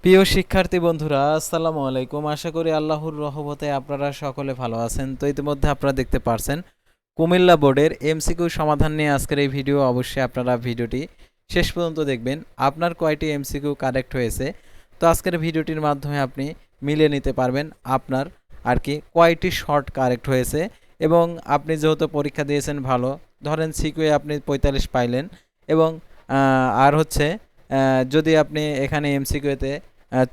প্রিয় শিক্ষার্থী বন্ধুরা, আসসালামু আলাইকুম। আশা করি আল্লাহর রহমতে আপনারা সকলে ভালো আছেন। তো ইতিমধ্যে আপনারা দেখতে পারছেন কুমিল্লা বোর্ডের এমসিকিউ সমাধান নিয়ে আজকের এই ভিডিও। অবশ্যই আপনারা ভিডিওটি শেষ পর্যন্ত দেখবেন। আপনার কয়টি এমসিকিউ কারেক্ট হয়েছে, তো আজকের ভিডিওটির মাধ্যমে আপনি মিলে নিতে পারবেন আপনার কয়টি শর্ট কারেক্ট হয়েছে। এবং আপনি যেহেতু পরীক্ষা দিয়েছেন ভালো, ধরেন সিকিউয়ে আপনি 45 পাইলেন, এবং আর হচ্ছে যদি আপনি এখানে এমসিকিউতে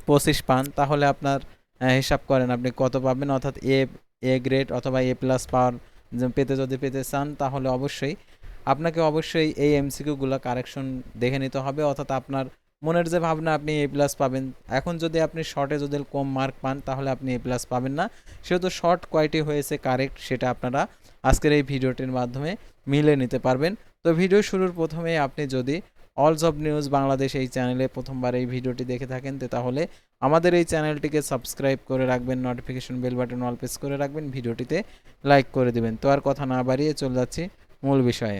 25 পান, তাহলে আপনার হিসাব করেন আপনি কত পাবেন। অর্থাৎ এ গ্রেড অথবা এ প্লাস পাওয়ার যদি পেতে চান, তাহলে আপনাকে অবশ্যই এই এমসিকিউগুলো কারেকশন দেখে নিতে হবে। অর্থাৎ আপনার মনের যে ভাবনা আপনি এ প্লাস পাবেন, এখন যদি আপনি শর্টে যদি কম মার্ক পান, তাহলে আপনি এ প্লাস পাবেন না। সেহেতু শর্ট কয়টি হয়েছে কারেক্ট, সেটা আপনারা আজকের এই ভিডিওটির মাধ্যমে মিলে নিতে পারবেন। তো ভিডিও শুরুর প্রথমে আপনি যদি অল জব নিউজ বাংলাদেশ এই চ্যানেলে প্রথমবার এই ভিডিওটি দেখে থাকেন, তাহলে আমাদের এই চ্যানেলটিকে সাবস্ক্রাইব করে রাখবেন, notification bell button all press করে রাখবেন, ভিডিওটিতে লাইক করে দিবেন। তো আর কথা না বাড়িয়ে চলে যাচ্ছি মূল বিষয়ে।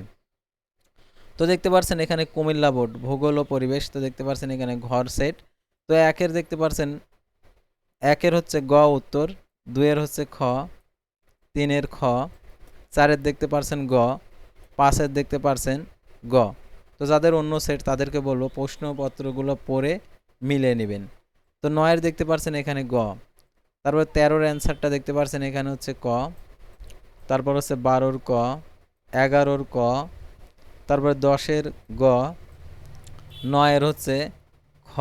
তো দেখতে পাচ্ছেন এখানে কুমিল্লা বোর্ড ভূগোল ও পরিবেশ। তো দেখতে পাচ্ছেন এখানে ঘর সেট। তো একের দেখতে পাচ্ছেন, একের হচ্ছে গ উত্তর, দুইয়ের হচ্ছে খ, তিনের খ, চারের দেখতে পাচ্ছেন গ, পাঁচের দেখতে পাচ্ছেন গ। তো যাদের অন্য সেট তাদেরকে বলবো প্রশ্নপত্রগুলো পড়ে মিলে নেবেন। তো নয়ের দেখতে পাচ্ছেন এখানে গ, তারপর 13-র অ্যান্সারটা দেখতে পাচ্ছেন এখানে হচ্ছে ক, তারপর হচ্ছে 12-র ক, 11-র ক, তারপর 10-এর গ, 9-এর হচ্ছে খ,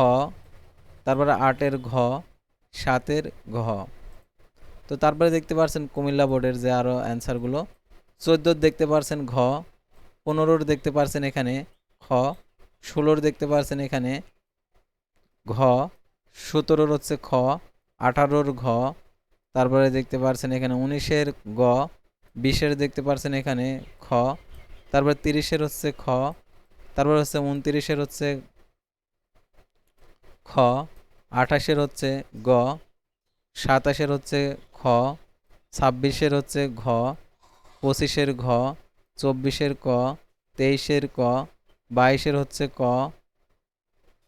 তারপরে 8-এর ঘ, 7-এর ঘ। তো তারপরে দেখতে পাচ্ছেন কুমিল্লা বোর্ডের যে আরও অ্যান্সারগুলো, 14-র দেখতে পাচ্ছেন ঘ, 15-র দেখতে পাচ্ছেন এখানে খ, 16-র দেখতে পাচ্ছেন এখানে ঘ, 17-র হচ্ছে খ, 18-র ঘ, তারপরে দেখতে পাচ্ছেন এখানে 19-এর গ, 20-এর দেখতে পাচ্ছেন এখানে খ, তারপর 30-এর হচ্ছে খ, তারপর হচ্ছে 29-এর হচ্ছে খ, 28-এর হচ্ছে গ, 27-এর হচ্ছে খ, 26-এর হচ্ছে ঘ, 25-এর ঘ, 24-এর ক, 23-এর ক, 22-এর হচ্ছে ক,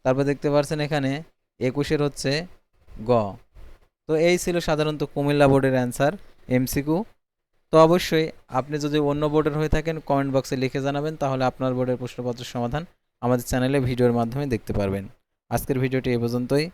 তারপর দেখতে পাচ্ছেন এখানে 21-এর হচ্ছে গ। তো এই ছিল সাধারণত কুমিল্লা বোর্ডের অ্যান্সার এমসিকিউ। তো অবশ্যই আপনি যদি অন্য বোর্ডের হয়ে থাকেন কমেন্ট বক্সে লিখে জানাবেন, তাহলে আপনার বোর্ডের প্রশ্নপত্রের সমাধান আমাদের চ্যানেলে ভিডিওর মাধ্যমে দেখতে পারবেন। আজকের ভিডিওটি এ পর্যন্তই।